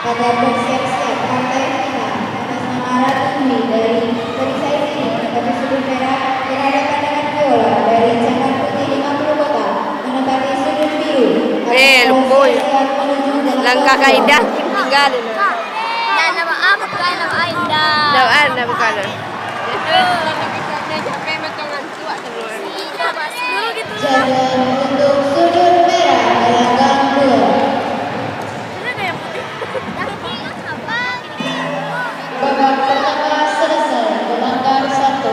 Pada bersiap-siap partai final atas nama Ratu Dwi dari Perisai Sini menempati sudut merah berhadapan dengan Viola dari Cabang Putih 50 Kota menempati sudut biru. Lupoy. Langkah kaidah tinggal. Dan nama apa bukan nama Aindah. Nama bukan. Jaga untuk sudut merah gelanggang 2. Babak pertama selesai, gelanggang 1.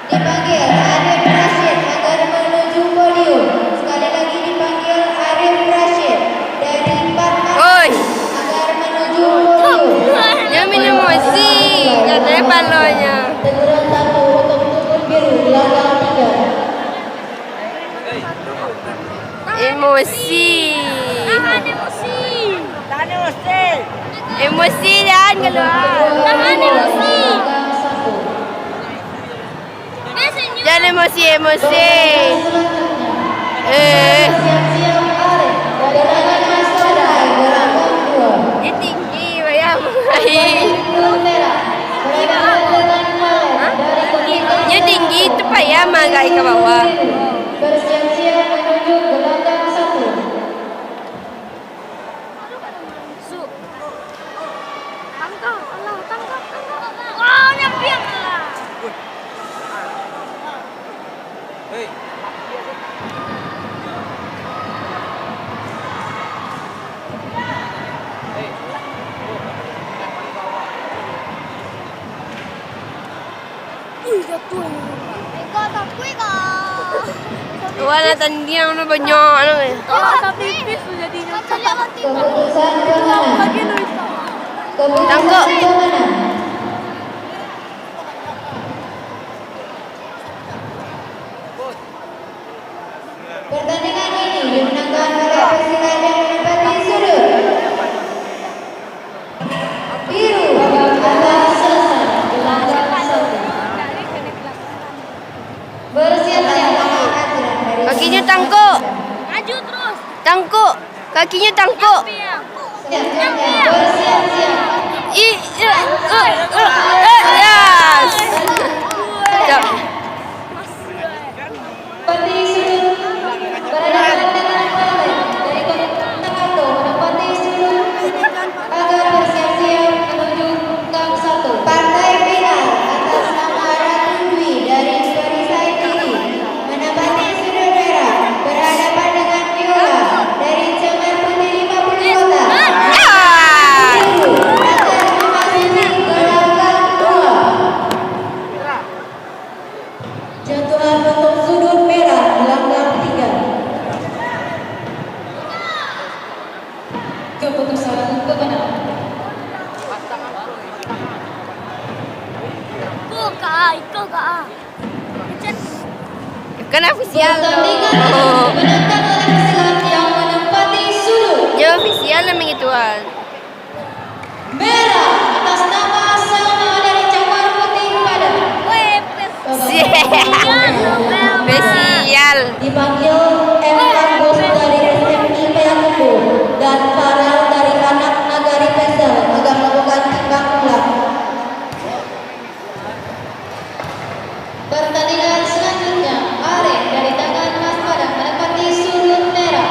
Dipanggil Arif Rashid agar menuju podium. Sekali lagi dipanggil Arif Rashid dari Patman agar menuju podium. Dia minum emosi, katanya palonya. Teguran 1 untuk sudut biru gelanggang 3. Emosi. Tahan emosi. Emosi dan keluar. Tahan emosi. Jangan emosi. Siap-siap Arif berhadapan Mas Sadai gelanggang 2. Dia tinggi, bayang. Sudut merah berhadapan dengan Khaled dari Kota. Dia tinggi, itu payah magai ke bawah. Bersiap-siap menuju gelanggang 1. Tangkap, Allah, tangkap. Wow, nyampiang lah. Ikaw, takui ka. Wala tanding ano banyak ano eh. Tapi jadinya. Keputusan pemenang. Keputusan Tangkap. pemenang. Pertandingan ini dimenangkan oleh Persija yang menempati sudut biru. Babak awal selesai, gelanggang 1. Bersiap-siap aturan dari Kakinya tangkuk. Maju terus. Tangkuk. Kakinya tangkuk. Siap-siap. Bersiap-siap. Yes. Jap. Menempati sudut berhadapan dengan Khaled dari Kota Tanggato menempati sudut agar bersiap-siap menuju gang 1. Partai final atas nama Ratu Dwi dari Perisai Tinggi menempati sudut merah berhadapan dengan Viola dari Cabang Putih 50 Kota. Biru akan memasuki gelanggang 2. Jadwal untuk sudut merah gelanggang 3. Keputusan pemenang. Ikaw ka. Kan official. Pertandingan ini dimenangkan oleh pesilat yang menempati sudut Dia official namanya gituan. merah atas nama Salma dari Cabang Putih Padang. Spesial. Dipanggil M. Agus dari SMI Payakumbu dan Farel dari Anak Nagari Pesel agar melakukan timbang ulang. Pertandingan selanjutnya, Arif dari tangan Mas Padang menempati sudut merah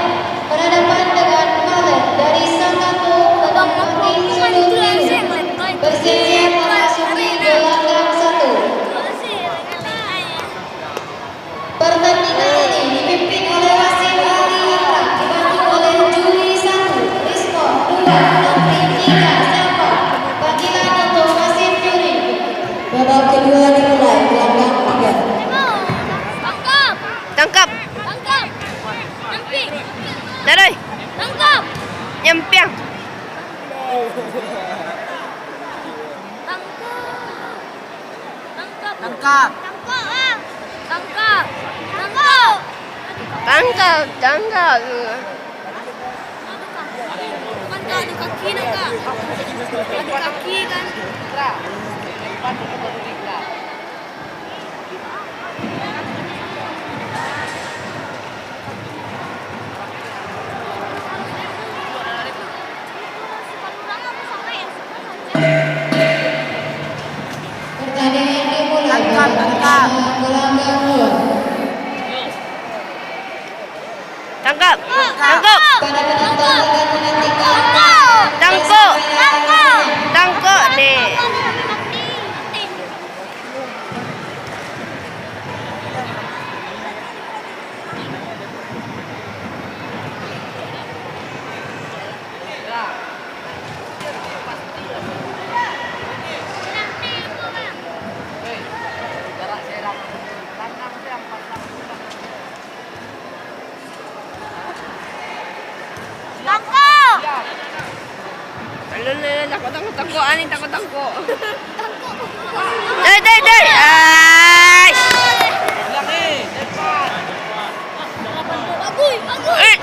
berhadapan dengan Khaled dari Sangkato menempati sudut biru. Bersiap-siap memasuki gelanggang 1. Pertandingan ini dipimpin oleh wasit ahli Imran dibantu oleh juri 1, Risco 2, Nopri 3, Selva. Panggilan untuk wasit juri. Babak kedua dimulai gelanggang 3. Tangkap. Nyampi. Darai. Tangkap. Nyempiang. Tangkap. Tangkap. Bukan ada kaki nak kak. Ada kaki kan. Takut, ani takut. Dai. Ay!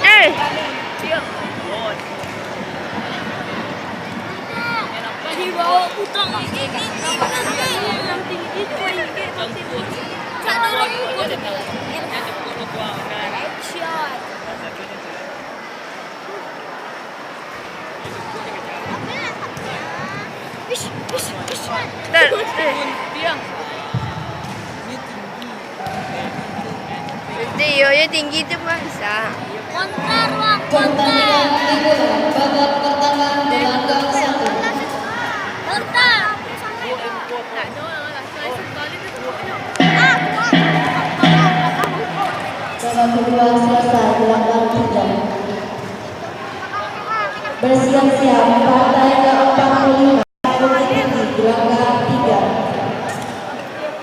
Eh. Dibawa utang ini yang tinggi itu kan orang ikut shot Dia tinggi itu bisa. kontar wak Pertandingan dimulai. Babak pertama gelanggang 1. kontar Babak kedua selesai gelanggang 3. Bersiap-siap partai